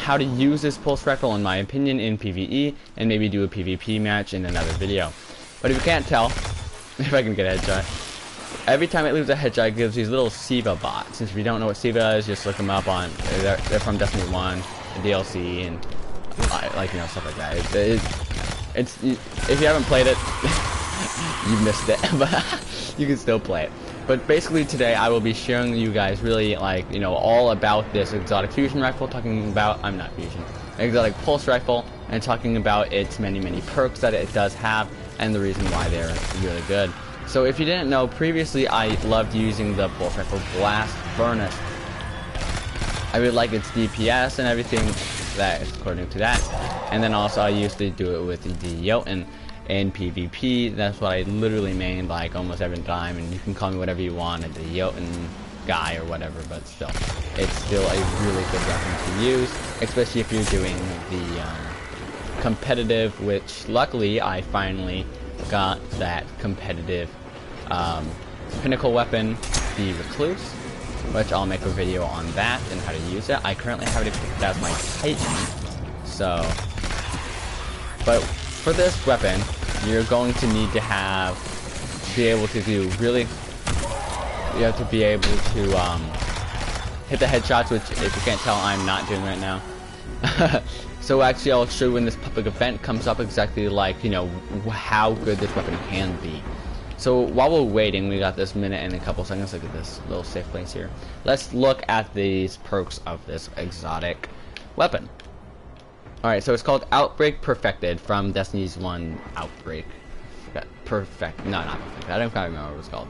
how to use this pulse rifle in my opinion in PvE, and maybe do a PvP match in another video. But if you can't tell, if I can get a headshot, every time it leaves a headshot, it gives these little SIVA bots. Since if you don't know what SIVA is, just look them up on, they're from Destiny 1, the DLC, and like, you know, stuff like that. It's if you haven't played it, you missed it, but you can still play it. But basically today I will be showing you guys really, like, you know, all about this exotic fusion rifle, talking about, exotic pulse rifle, and talking about its many perks that it does have, and the reason why they're really good. So if you didn't know, previously I loved using the pulse rifle Blast Furnace. I really like its DPS and everything that is according to that. And then also I used to do it with the Jotun in PvP. That's what I literally mained like almost every time, and you can call me whatever you want, the Jotun guy or whatever, but still, it's still a really good weapon to use, especially if you're doing the competitive, which luckily I finally got that competitive pinnacle weapon, the Recluse, which I'll make a video on that and how to use it. I currently have it equipped as my Titan, so, but for this weapon, you're going to need to be able to do really, you have to be able to hit the headshots, which if you can't tell, I'm not doing right now. So actually I'll show you when this public event comes up exactly, like, you know, how good this weapon can be. So while we're waiting, we got this minute and a couple seconds. Look at this little safe place here. Let's look at these perks of this exotic weapon. Alright, so it's called Outbreak Perfected from Destiny's 1 Outbreak. Perfect. No, not perfect. I don't quite remember what it was called.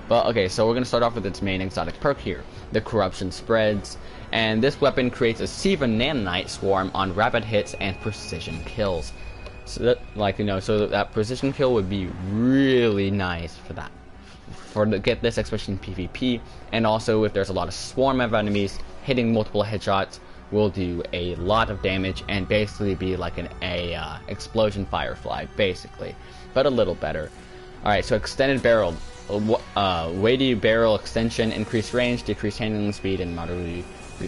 But okay, so we're going to start off with its main exotic perk here. The Corruption Spreads. And this weapon creates a SIVA nanite swarm on rapid hits and precision kills. So that, like, you know, so that precision kill would be really nice for that. To get this, especially in PvP. And also if there's a lot of swarm of enemies, hitting multiple headshots will do a lot of damage and basically be like an explosion firefly, basically, but a little better. Alright, so extended barrel, weighty barrel extension, increased range, decreased handling speed, and moderately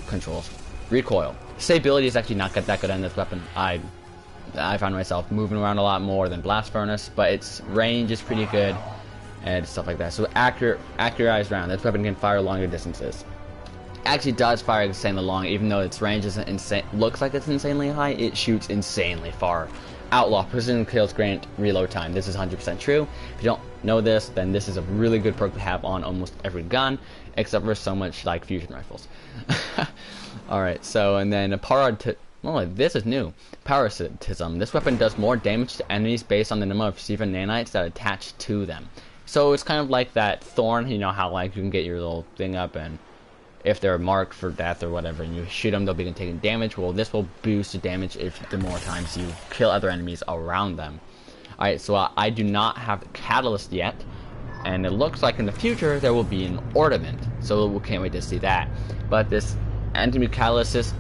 controls recoil. Stability is actually not that good on this weapon. I found myself moving around a lot more than Blast Furnace, but its range is pretty good and stuff like that. So accurate round, this weapon can fire longer distances. Actually does fire insanely long, even though its range isn't insane, looks like it's insanely high. It shoots insanely far. Outlaw precision kills grant reload time. This is 100% true. If you don't know this, then this is a really good perk to have on almost every gun, except for so much like fusion rifles. Alright, so and then this is new. Parasitism. This weapon does more damage to enemies based on the number of SIVA nanites that attach to them. So it's kind of like that thorn, you know how like you can get your little thing up, and if they're marked for death or whatever and you shoot them, they'll begin taking damage. Well, this will boost the damage if the more times you kill other enemies around them. Alright, so I do not have the catalyst yet, and it looks like in the future there will be an ornament, so we can't wait to see that. But this anti-catalyst,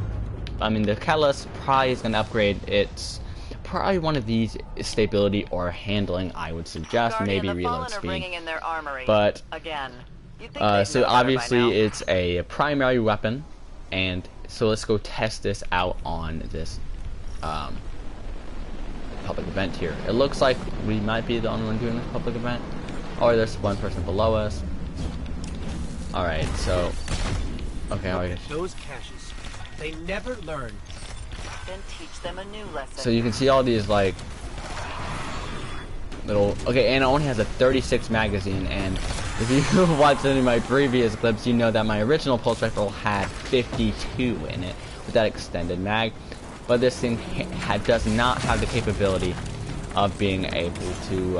the catalyst probably is going to upgrade its, probably one of these, stability or handling, I would suggest. Maybe reload speed. But again. so obviously it's a primary weapon, and so let's go test this out on this public event here. It looks like we might be the only one doing this public event, or there's one person below us. Alright, so okay, alright. Those caches, they never learn. Then teach them a new lesson. So you can see all these like little, okay, and it only has a 36 magazine, and if you watched any of my previous clips, you know that my original pulse rifle had 52 in it with that extended mag, but this thing does not have the capability of being able to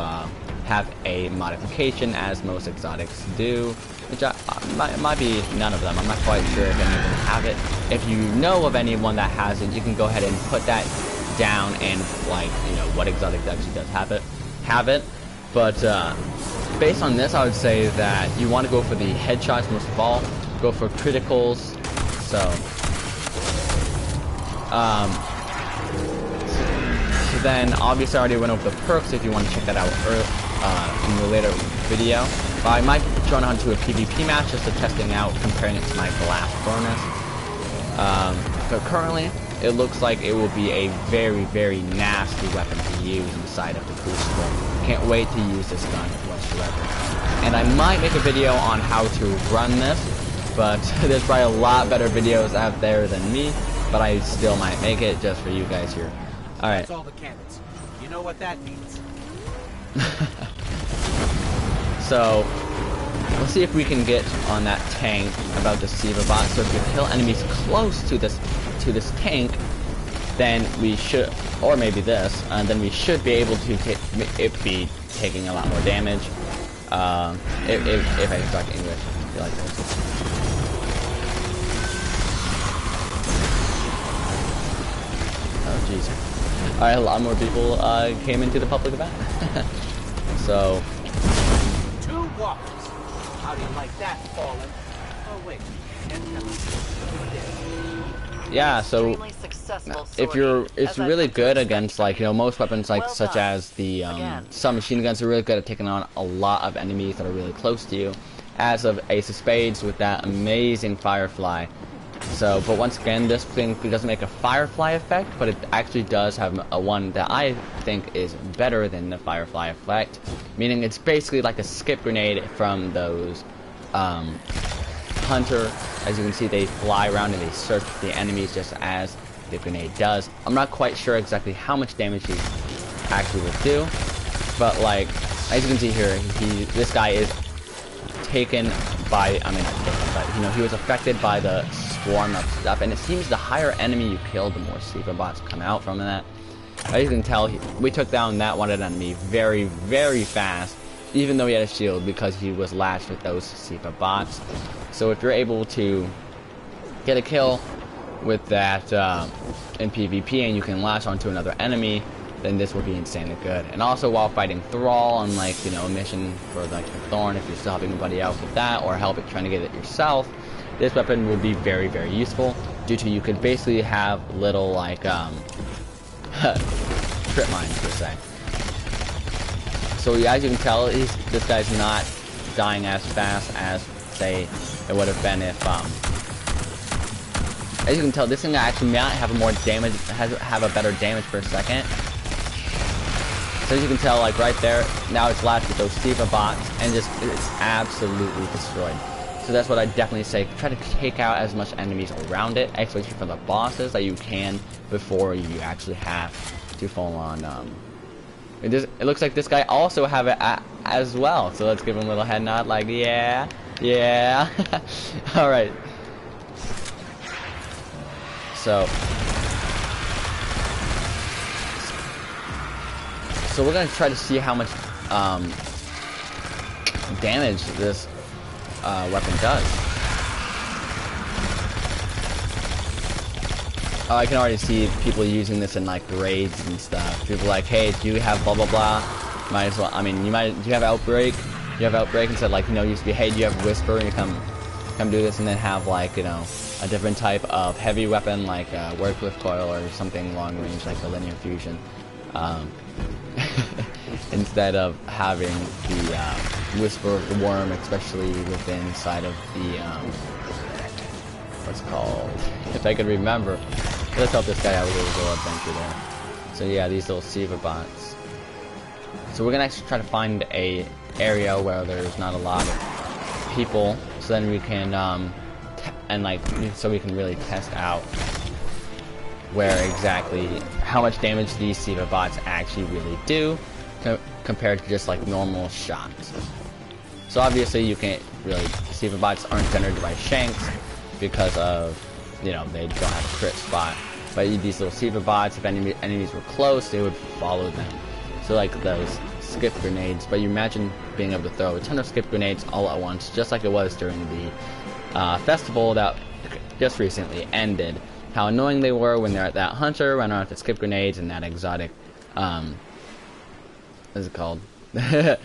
have a modification as most exotics do, which might be none of them. I'm not quite sure if any of them have it. If you know of anyone that has it, you can go ahead and put that down and, like, you know, what exotic actually does have it. But based on this, I would say that you want to go for the headshots most of all. Go for criticals. So then obviously I already went over the perks if you want to check that out in the later video. But I might join on to a PvP match just to testing out, comparing it to my Blast Furnace. But currently it looks like it will be a very, very nasty weapon to use inside of the Crucible. Can't wait to use this gun whatsoever. And I might make a video on how to run this, but there's probably a lot better videos out there than me, but I still might make it just for you guys here. Alright. That's all the cannons. You know what that means. So, let's see if we can get on that tank about the Siva bot. So if you kill enemies close to this tank, then we should, or maybe this, then we should be able to be taking a lot more damage. If I can talk English, I feel like this. Oh jeez. Alright, a lot more people came into the public event. So. 2 walkers. How do you like that, Fallen? Oh wait. Yeah, so if it's really good against, like, you know, most weapons, like such as the submachine guns are really good at taking on a lot of enemies that are really close to you. As of Ace of Spades with that amazing Firefly. So, but once again, this thing doesn't make a Firefly effect, but it actually does have a one that I think is better than the Firefly effect. Meaning it's basically like a skip grenade from those Hunter. As you can see, they fly around and they search the enemies just as the grenade does. I'm not quite sure exactly how much damage he actually will do, but like, as you can see here, this guy is taken by, I mean, not taken, but you know, he was affected by the swarm of stuff, and it seems the higher enemy you kill, the more Siva bots come out from that. As you can tell, we took down that one enemy very, very fast, even though he had a shield, because he was latched with those Siva bots. So if you're able to get a kill with that in PvP and you can latch onto another enemy, then this will be insanely good. And also while fighting Thrall on, like, you know, a mission for like the Thorn, if you're still helping anybody else with that, or trying to get it yourself, this weapon will be very, very useful, due to you could basically have little, like, trip mines per se. So as you can tell, this guy's not dying as fast as, say, it would have been if, as you can tell, this thing actually might have more damage, have a better damage per second. So as you can tell, like right there, now it's latched with those Siva bots, and just, it's absolutely destroyed. So that's what I definitely say, try to take out as much enemies around it, especially for the bosses, that you can before you actually have to full on, it looks like this guy also have it as well, so let's give him a little head nod, like, yeah, yeah. Alright. So we're gonna try to see how much damage this weapon does. Oh, I can already see people using this in like raids and stuff. People like, hey, do you have blah blah blah? Might as well. I mean, do you have Outbreak? You have Outbreak instead, like, you know, used to be, hey, do you have Whisper? And you come do this, and then have, like, you know, a different type of heavy weapon, like Warcliffe Coil or something long range, like the Linear Fusion. Instead of having the Whisper of the Worm, especially within inside of the what's it called? If I could remember. Let's help this guy out with a little adventure there. So yeah, these little Siva bots. So we're gonna actually try to find a area where there's not a lot of people, so then we can so we can really test out where exactly how much damage these Siva bots actually really do compared to just like normal shots. So obviously you can't really, Siva bots aren't generated by Shanks because of, you know, they don't have a crit spot. But these little Siva bots, if enemies were close, they would follow them. So like those skip grenades, but you imagine being able to throw a ton of skip grenades all at once, just like it was during the festival that just recently ended. How annoying they were when they're at that hunter, run around with the skip grenades and that exotic, what is it called? The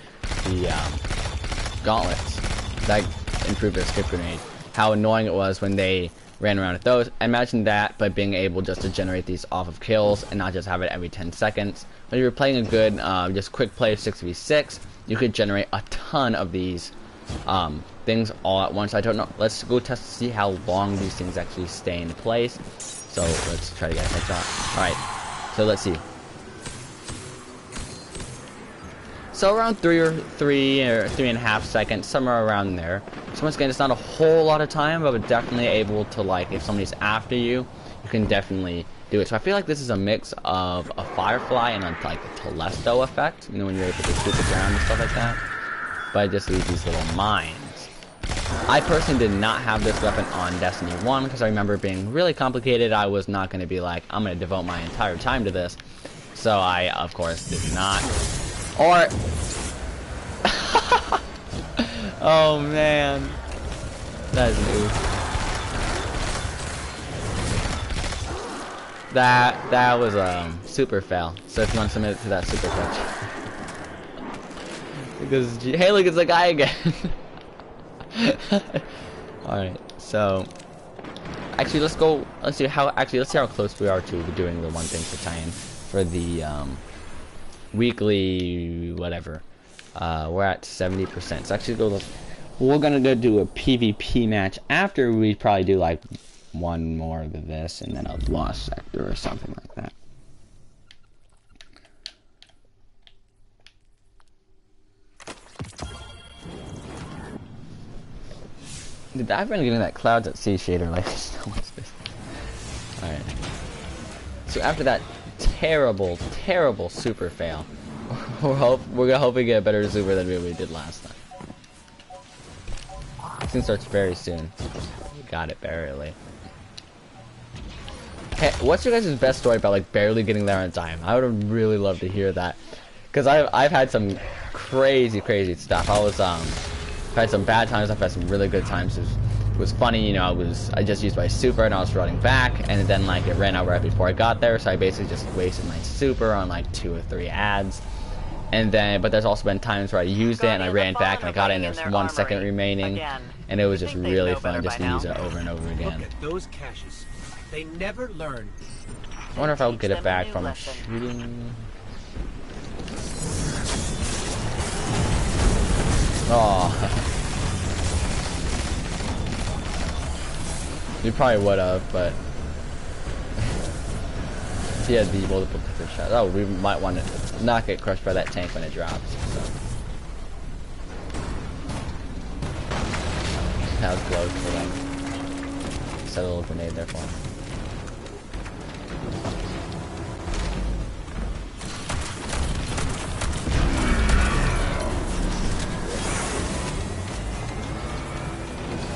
gauntlets that improved their skip grenade. How annoying it was when they ran around with those. Imagine that, but being able just to generate these off of kills and not just have it every 10 seconds. When you're playing a good, just quick play of 6v6, you could generate a ton of these things all at once. I don't know. Let's go test to see how long these things actually stay in place. So let's try to get a headshot. Alright, so let's see. So around 3.5 seconds, somewhere around there. So once again, it's not a whole lot of time, but we're definitely able to, like, if somebody's after you, you can definitely do it. So I feel like this is a mix of a Firefly and like a Telesto effect, you know, when you're able to shoot the ground and stuff like that. But it just leaves these little mines. I personally did not have this weapon on Destiny 1 because I remember it being really complicated. I was not going to be like, I'm going to devote my entire time to this. So I, of course, did not. Or... oh, man. That is an oof. That was a super fail. So if you want to submit it to that super coach. Because, hey, look, it's a guy again. Alright, so actually let's see how close we are to doing the one thing for Titan for the weekly whatever. We're at 70%. So actually we're gonna go do a PvP match after we probably do like one more of this and then a lost sector or something like that. Dude, I've been getting that clouds at sea shader like so much this. Alright. So after that terrible super fail, we're gonna hopefully get a better super than we did last time. This thing starts very soon. We got it barely. Hey, what's your guys' best story about like barely getting there on time? I would really love to hear that. Cause I've had some crazy stuff. I've had some bad times, I've had some really good times. It was funny, you know, I just used my super and I was running back, and then like it ran out right before I got there, so I basically just wasted my super on like 2 or 3 ads. And then, but there's also been times where I used it and I ran back and I got it and there's 1 second remaining, and it was just really fun just to use it over and over again. Look at those caches. They never learn. I wonder if I'll get it back from shooting. Oh. You probably would have, but he had the multiple different shots. Oh, we might want to not get crushed by that tank when it drops. So. That was close for them. Set a little grenade there for him.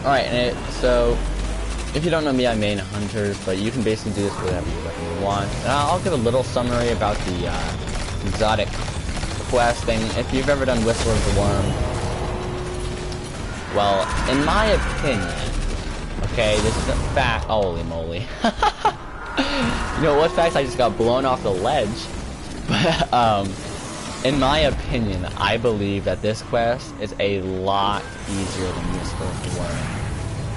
Alright, so if you don't know me, I main hunters, but you can basically do this with whatever weapon you want. And I'll give a little summary about the exotic quest thing. If you've ever done Whisper of the Worm, well, in my opinion, okay, this is a fact. Holy moly! You know what facts? I just got blown off the ledge. But in my opinion, I believe that this quest is a lot easier than Whisper of the Worm.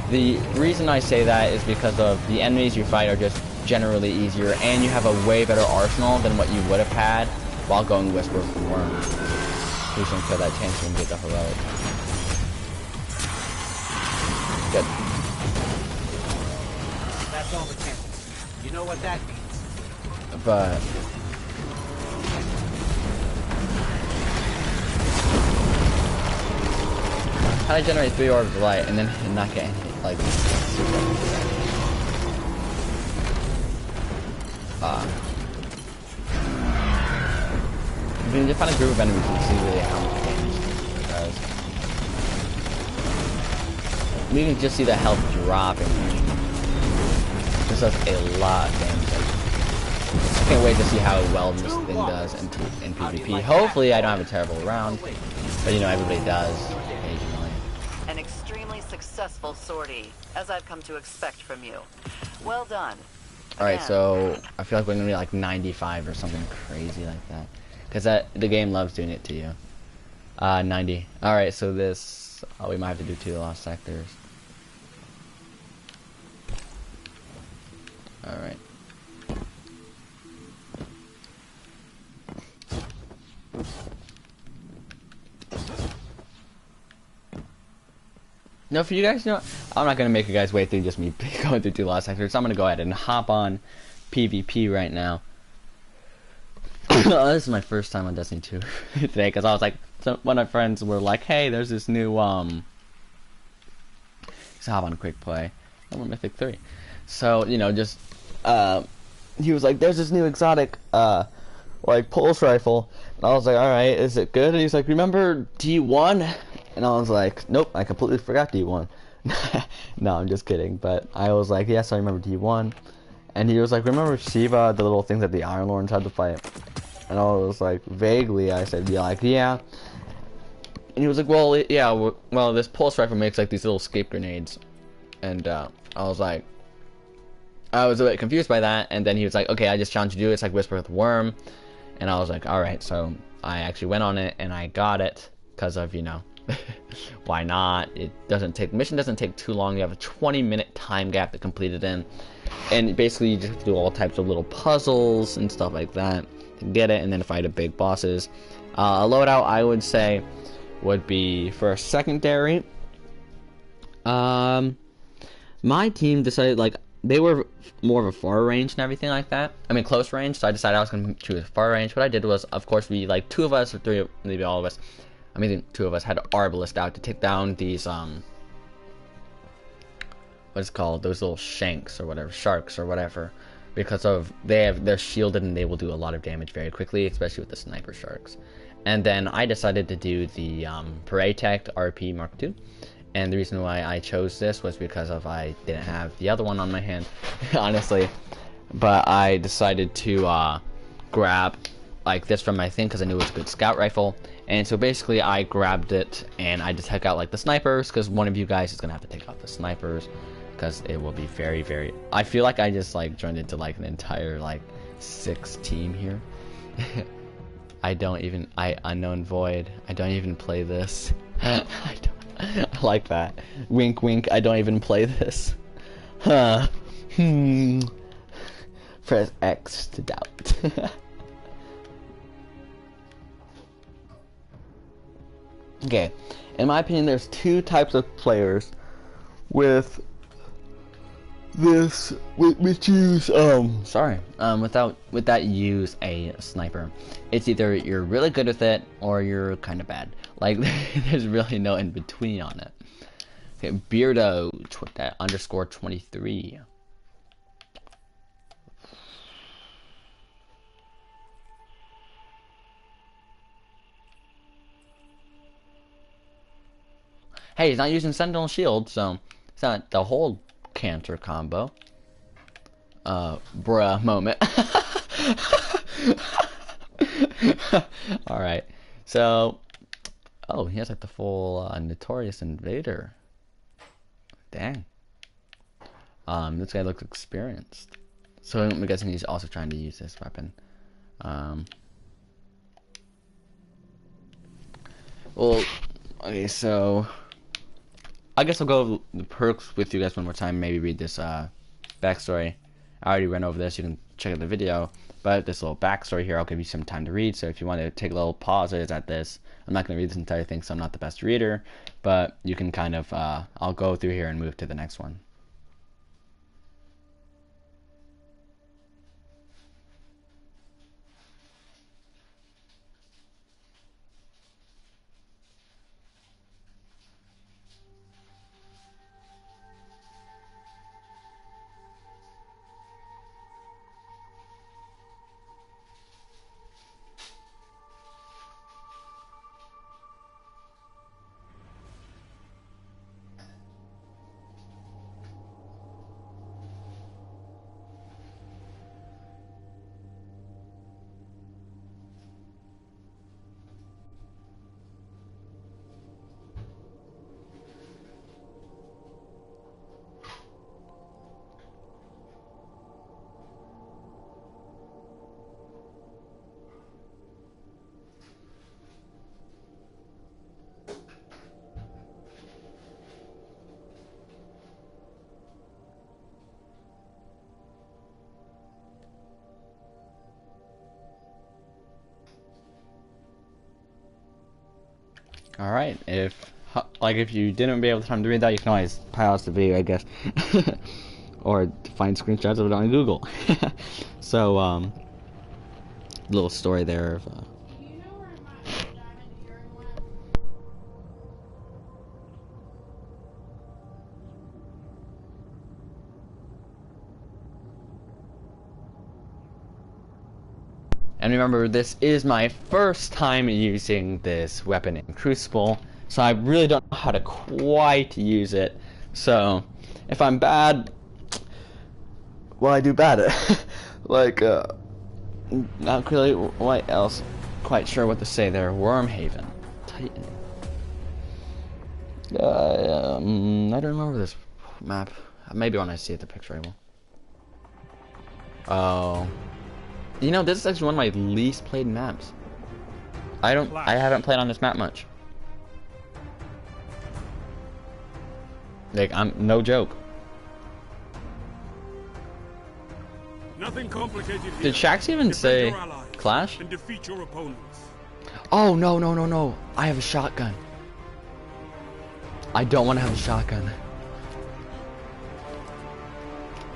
The reason I say that is because of the enemies you fight are just generally easier, and you have a way better arsenal than what you would have had while going Whisper of the Worm. Please don't kill that tank and get the heroic. Good. That's all the caches. You know what that means. But how do I generate 3 orbs of light and then not get any, like, super? When you find a group of enemies, you can see really how much damage it does. You can just see the health dropping. This does a lot of damage. I can't wait to see how well this thing does in PvP. Hopefully I don't have a terrible round, but you know, everybody does. An extremely successful sortie, as I've come to expect from you. Well done. Alright, so I feel like we're gonna be like 95 or something crazy like that. Because the game loves doing it to you. 90. Alright, so this... we might have to do 2 lost sectors. Alright. No, for you guys, you know, I'm not gonna make you guys wait through just me going through 2 lost sectors. So I'm gonna go ahead and hop on PvP right now. This is my first time on Destiny 2 today, because I was like, one of my friends were like, hey, there's this new let's hop on a quick play. I'm on Mythic 3. So, you know, just he was like, there's this new exotic like pulse rifle, and I was like, alright, is it good? And he's like, remember D1? And I was like, nope, I completely forgot D1. No, I'm just kidding, but I was like, yes, I remember D1. And he was like, remember Shiva, the little things that the Iron Lords had to fight? And I was like, vaguely, I said, yeah, like, yeah. And he was like, well, yeah, well, this pulse rifle makes like these little escape grenades. And I was like, I was a bit confused by that. And then he was like, okay, I just challenged you to do it. It's like Whisper with Worm. And I was like, alright. So I actually went on it and I got it because of, you know, why not? It doesn't take, the mission doesn't take too long. You have a 20-minute time gap to complete it in. And basically you just have to do all types of little puzzles and stuff like that to get it, and then fight the big bosses. A loadout, I would say, would be for a secondary. My team decided, like, they were more of a far range and everything like that. I mean, close range, so I decided I was going to choose far range. What I did was, of course, we, like, 2 of us, or 3, maybe all of us, I mean, 2 of us had Arbalist out to take down these, what's it called, those little shanks or whatever, sharks or whatever, because of they're shielded and they will do a lot of damage very quickly, especially with the sniper sharks. And then I decided to do the Paratect RP Mark II, and the reason why I chose this was because of I didn't have the other one on my hand, honestly, but I decided to grab like this from my thing because I knew it was a good scout rifle. And so basically I grabbed it and I just took out like the snipers, because one of you guys is gonna have to take out the snipers, because it will be very, very, I feel like I just like joined into like an entire like 6 team here. Unknown Void, I don't even play this. I like that. Wink wink, I don't even play this. Press X to doubt. Okay, in my opinion, there's 2 types of players with this, which use with that use a sniper. It's either you're really good with it or you're kind of bad. Like, there's really no in between on it. Okay, Beardo underscore 23. Hey, he's not using Sentinel Shield, so it's not the whole cancer combo. Bruh moment. Alright, so, oh, he has like the full Notorious Invader. Dang. This guy looks experienced. So I'm guessing he's also trying to use this weapon. Well, okay, so I guess I'll go over the perks with you guys one more time. Maybe read this backstory. I already went over this. You can check out the video. But this little backstory here, I'll give you some time to read. So if you want to take a little pauses at this, I'm not going to read this entire thing, so I'm not the best reader. But you can kind of, I'll go through here and move to the next one. Alright, if like if you didn't be able to read that, you can always pause the video, I guess, or find screenshots of it on Google. So little story there of. And remember, this is my first time using this weapon in Crucible, so I really don't know how to quite use it. So, if I'm bad, well, I do bad at it. Like, not really what else, quite sure what to say there. Wormhaven. Titan. I don't remember this map. Maybe when I see it, the picture I will. Oh. You know, this is actually one of my least played maps. I haven't played on this map much. Like, I'm no joke. Nothing complicated here. Did Shax even say Clash? And defeat your opponents. Oh, no. I have a shotgun. I don't want to have a shotgun.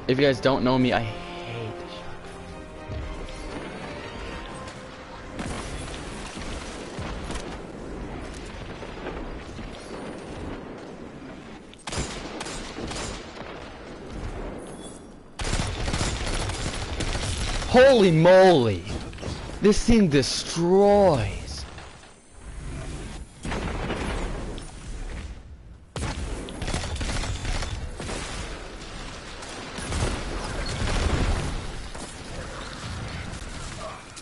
If you guys don't know me, I hate the shotgun. Holy moly! This thing destroys!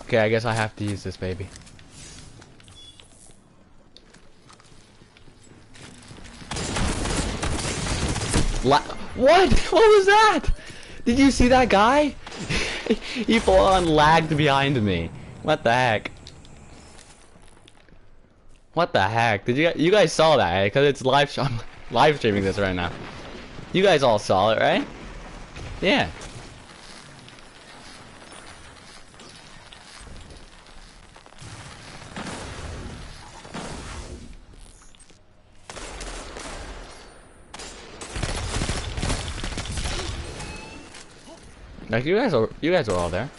Okay, I guess I have to use this baby. What? What was that? Did you see that guy? He full on lagged behind me. What the heck? What the heck? Did you guys saw that? Because it's live streaming this right now. You guys all saw it, right? Yeah. Like you guys are all there.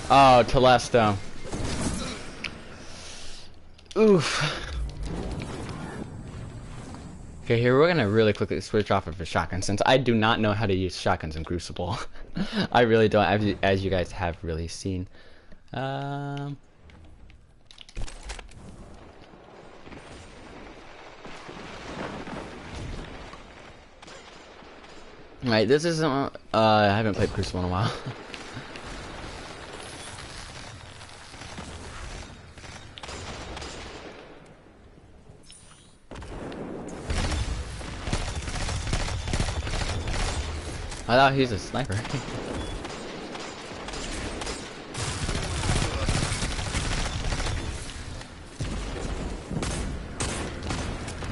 Oh, Telesto. Oof. Okay, here we're gonna really quickly switch off of a shotgun since I do not know how to use shotguns in Crucible. I really don't, as you guys have really seen. Right, this isn't. I haven't played Crucible in a while. I thought he's a sniper.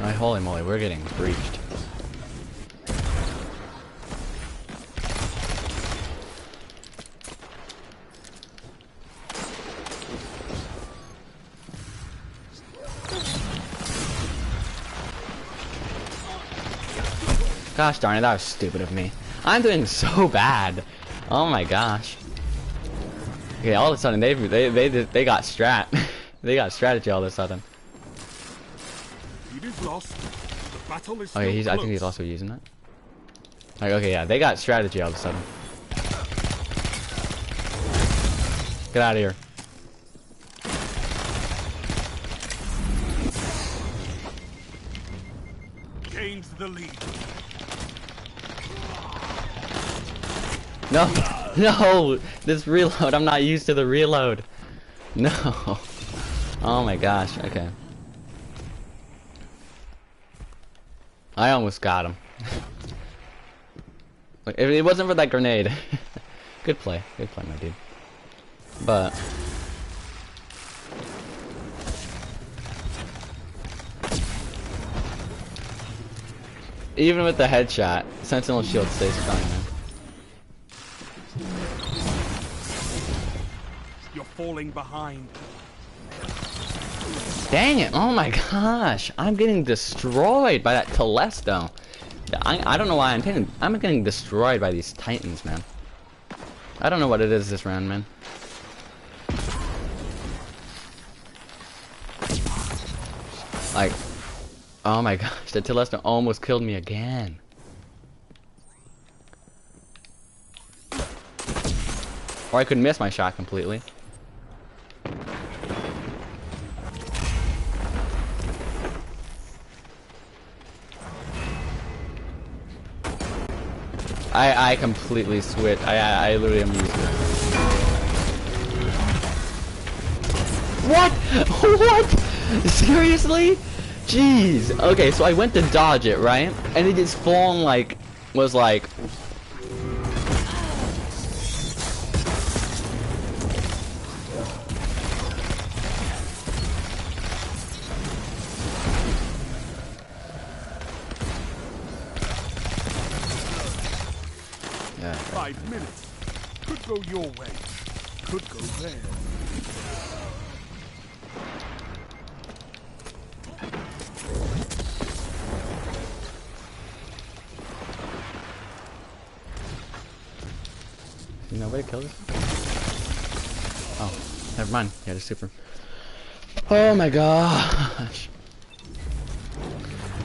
My holy moly, we're getting breached. Gosh darn it, that was stupid of me. I'm doing so bad. Oh my gosh. Okay, all of a sudden they got strat. They got strategy all of a sudden. It is lost. The battle is Okay, still I think he's also using it. Like, okay, yeah, they got strategy all of a sudden. Get out of here. gains the lead. No, no, this reload, I'm not used to the reload. No. Oh my gosh, okay. I almost got him. Like, if it wasn't for that grenade. Good play, my dude. But even with the headshot, Sentinel shield stays strong, man. You're falling behind. Dang it! Oh my gosh! I'm getting destroyed by that Telesto. I don't know why I'm getting destroyed by these Titans, man. I don't know what it is this round, man. Like, oh my gosh, the Telesto almost killed me again. Or I could miss my shot completely. I completely switched. I literally am used to it. What? What? Seriously? Jeez. Okay, so I went to dodge it, right? And it just full like was like. Yeah. 5 minutes. Could go your way. Could go there. Nobody killed us? Oh, never mind. Yeah, the super. Oh my gosh.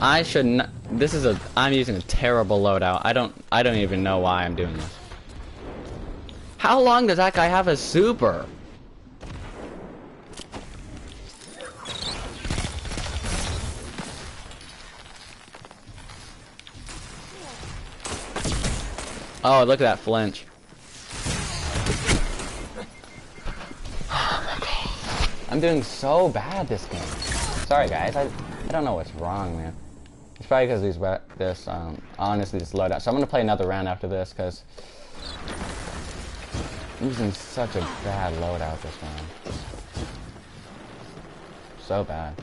I should not. This is I'm using a terrible loadout. I don't even know why I'm doing this. How long does that guy have a super? Oh, look at that flinch. I'm doing so bad this game. Sorry guys, I don't know what's wrong, man. It's probably because honestly this loadout. So I'm gonna play another round after this because I'm using such a bad loadout this round. So bad.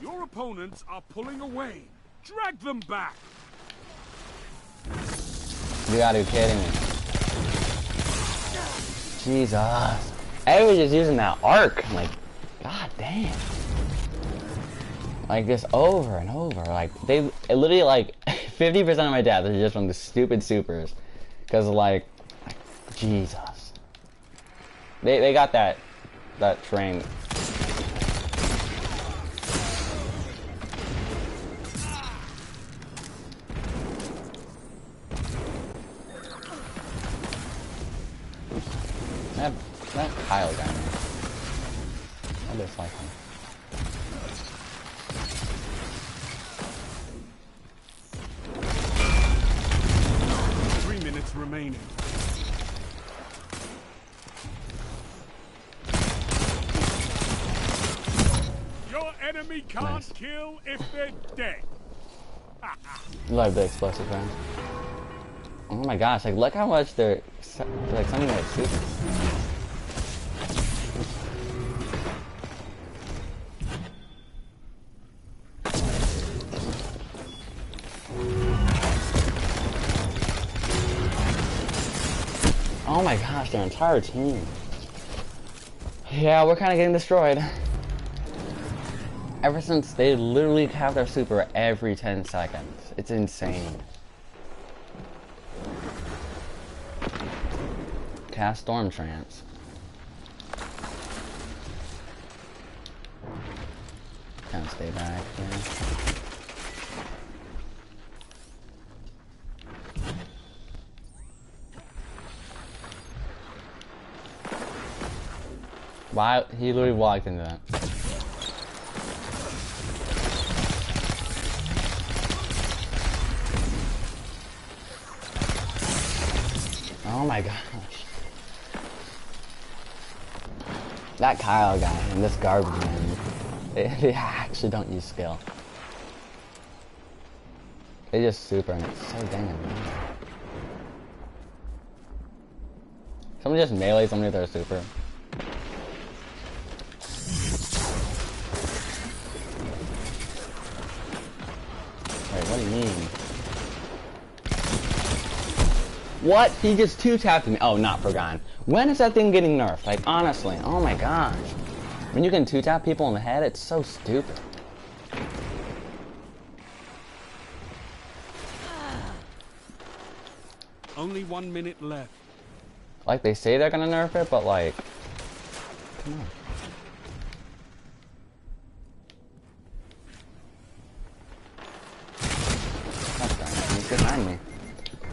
Your opponents are pulling away. Drag them back. You gotta be kidding me. Jesus. Everyone's just using that arc. I'm like, god damn. Like this over and over. Like it literally like 50% of my deaths are just from the stupid supers. Cause like Jesus. They got that train. That Kyle guy, man. I dislike him. Remaining. Your enemy can't kill if they're dead. Love the explosive round. Oh my gosh, like look how much they're like something like super. Oh my gosh, their entire team. Yeah, we're kind of getting destroyed. Ever since they literally have their super every 10 seconds. It's insane. Cast Storm Trance. Kind of stay back, yeah. Why? He literally walked into that. Oh my gosh. That Kyle guy and this garbage man, they actually don't use skill. They just super and it's so dang annoying. Someone just melee somebody with their super. What do you mean? What? He just two-tapped me. Oh, not forgotten. When is that thing getting nerfed? Like, honestly. Oh my gosh. When you can two-tap people in the head, it's so stupid. Only 1 minute left. Like, they say they're gonna nerf it, but like... Come on. He's behind me.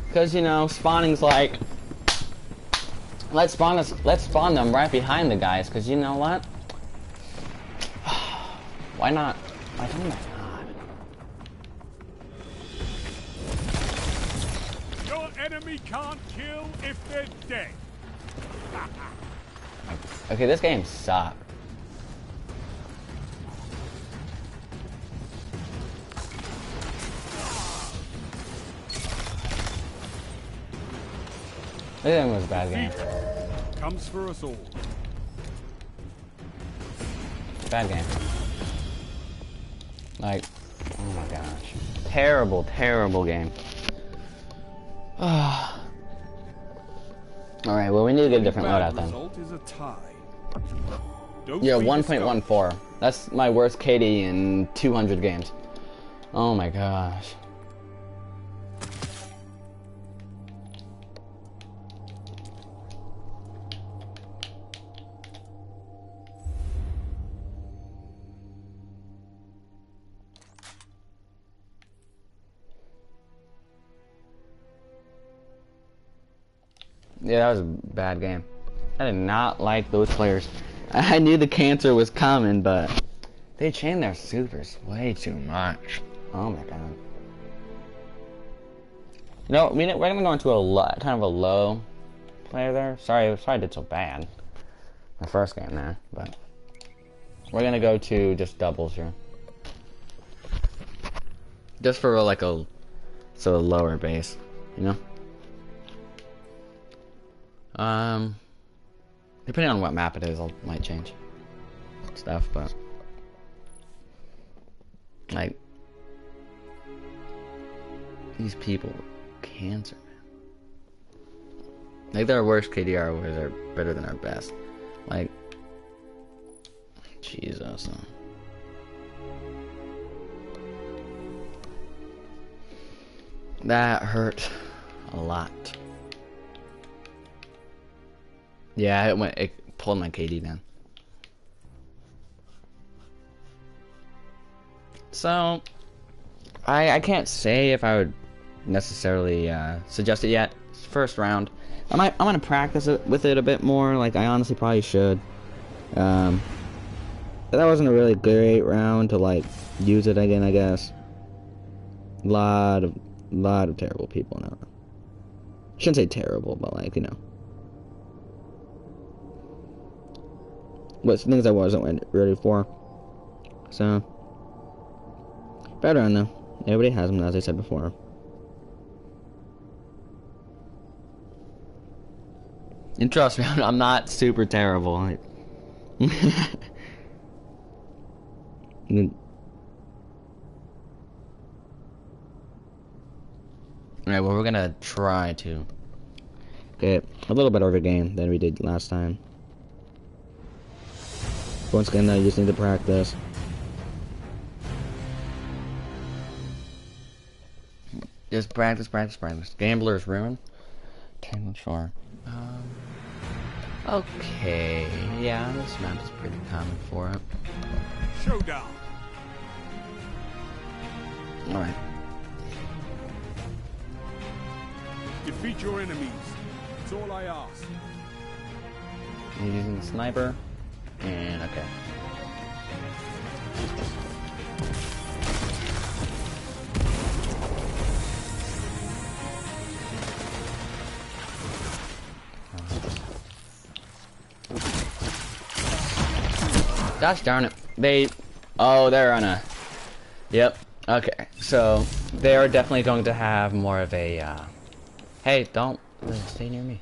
Because, you know, spawning's like... Let's spawn them right behind the guys, because you know what? Why not? Like, oh my god. Your enemy can't kill if they're dead. Okay, this game sucks. This game was a bad game. Comes for us all. Bad game. Like, oh my gosh. Terrible, terrible game. Alright, well, we need to get a different loadout then. Result is a tie. Yeah, 1.14. That's my worst KD in 200 games. Oh my gosh. Yeah, that was a bad game. I did not like those players. I knew the cancer was coming, but they changed their supers way too much. Oh my god. You know, we're gonna go into a kind of a low player there. Sorry I did so bad. My first game there, but we're gonna go to just doubles here. Just for like a lower base, you know? Depending on what map it is, I might change stuff, but like these people, cancer, man. Like their worst KDR was are better than our best. Like, Jesus. That hurt a lot. Yeah, it pulled my KD down. So, I can't say if I would necessarily suggest it yet. It's first round. I'm gonna practice it with it a bit more. Like I honestly probably should. But that wasn't a really great round to like use it again. I guess. Lot of terrible people now. Shouldn't say terrible, but like, you know. But things I wasn't ready for. So, bad round though. Everybody has them, as I said before. And trust me, I'm not super terrible. Alright, well, we're gonna try to get a little better of a game than we did last time. Once again, though, you just need to practice. Just practice. Gambler's Ruin. I'm sure. Okay. Yeah, this map is pretty common for it. Showdown. Alright. Defeat your enemies. That's all I ask. You're using the sniper. And okay. Gosh darn it. They're on a... Yep. Okay. So, they are definitely going to have more of a, Hey, don't... Stay near me.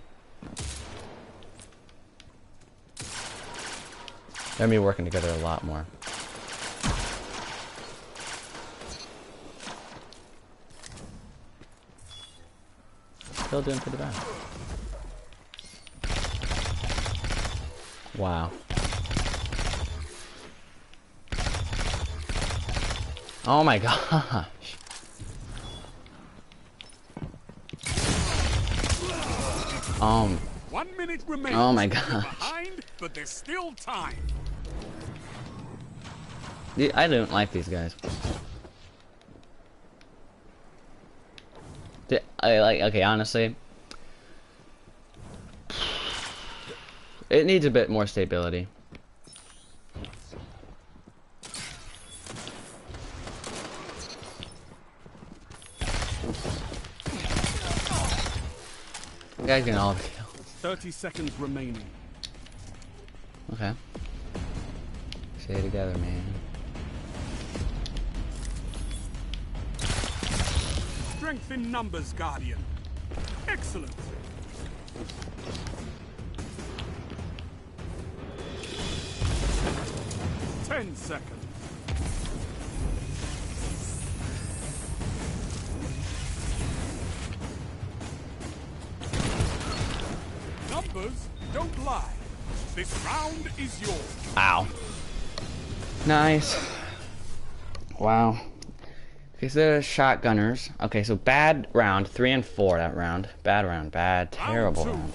They're gonna be working together a lot more. Still doing pretty bad. Wow. Oh my gosh. Um. 1 minute remains. Oh my You're gosh. behind, but there's still time. I don't like these guys. Okay, honestly, it needs a bit more stability. You guys getting all the kills. 30 seconds remaining. Okay. Stay together, man. Strength in numbers, Guardian. Excellent. Ten seconds. Numbers don't lie. This round is yours. Ow. Nice. Wow. Okay, so the shotgunners. Okay, so bad round, 3 and 4 that round. Bad round, bad, terrible Round two. round.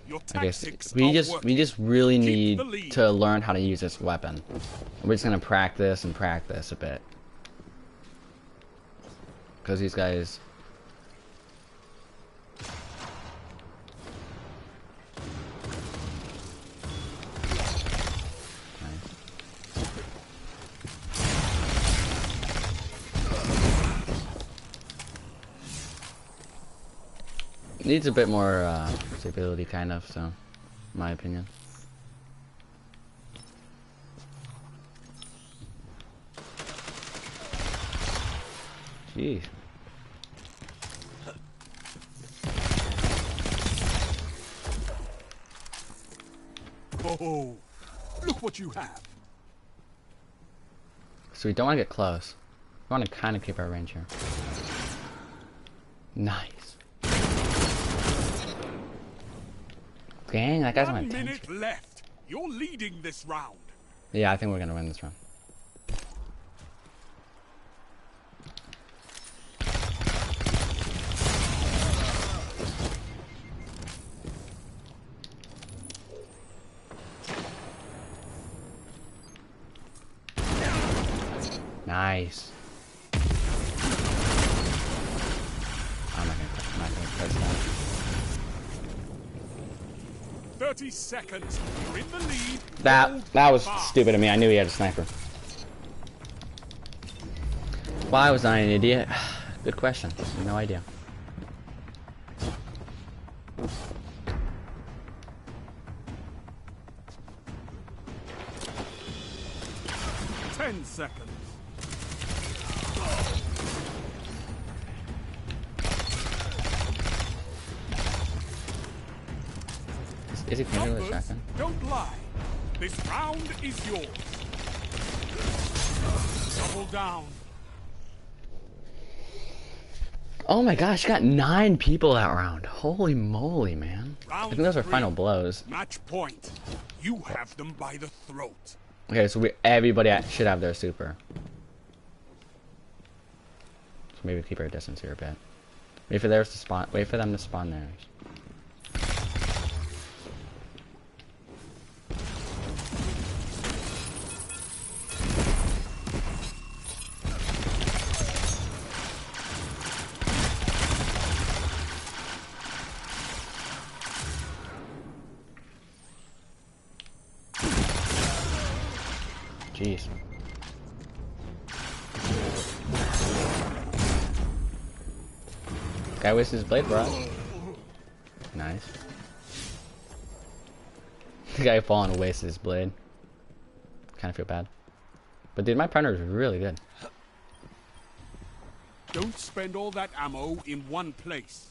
Your Okay, so tactics we are just working. really Keep need the lead. to learn how to use this weapon. We're just gonna practice and practice a bit. Cause these guys. Needs a bit more stability, kind of, so, in my opinion. Jeez. Oh, look what you have. So we don't want to get close. We want to kind of keep our range here. Nice. Dang, that guy's on my 1 attention. minute left. You're leading this round. Yeah, I think we're gonna win this round. Nice. I'm not gonna press that. 30 seconds. You're in the lead. That was Fast. stupid of me. I knew he had a sniper. Why was I an idiot? Good question. No idea. Ten seconds. Is he playing with a Numbers shotgun? don't lie. This round is yours. Double down. Oh my gosh, got 9 people that round. Holy moly, man. I think those are Round final three. blows. Match point. You have them by the throat. Okay, so everybody should have their super. So maybe keep our distance here a bit. Wait for theirs to spawn. Wait for them to spawn theirs. Jeez. Guy wastes his blade, bro. Nice. The guy falling and wasted his blade. Kind of feel bad. But dude, my partner is really good. Don't spend all that ammo in one place.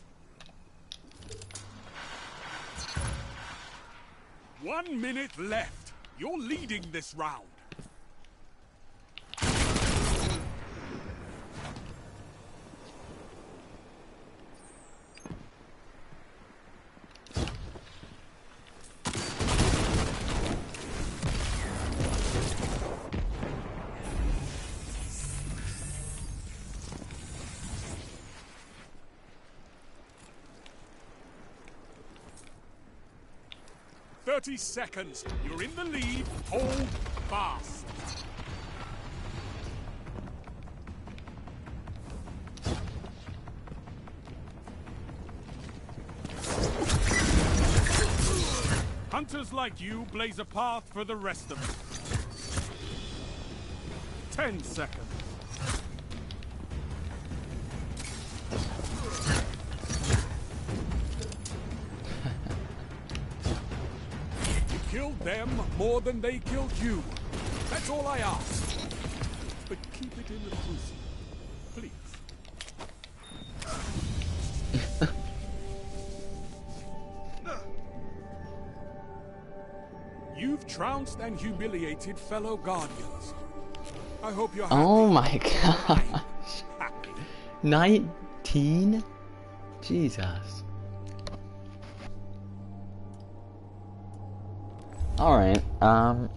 1 minute left. You're leading this round. 30 seconds. You're in the lead. Hold fast. Hunters like you blaze a path for the rest of us. 10 seconds. You killed them more than they killed you. That's all I ask. But keep it in the crucible, please. You've trounced and humiliated fellow Guardians. I hope you're happy. Oh my gosh. Happy. 19? Jesus. Alright, alright,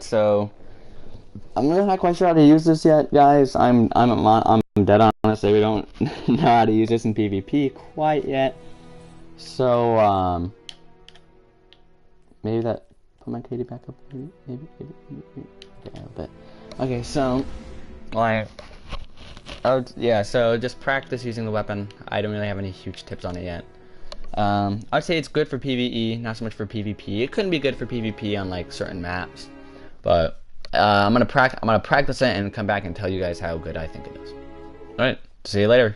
so I'm really not quite sure how to use this yet, guys. I'm dead honest. We don't know how to use this in PvP quite yet. So, maybe that put my KD back up. Maybe. Okay, a bit. Okay, so like, oh yeah, so just practice using the weapon. I don't really have any huge tips on it yet. I'd say it's good for PvE, not so much for PvP. It couldn't be good for PvP on like certain maps, but I'm gonna practice it and come back and tell you guys how good I think it is. All right, see you later.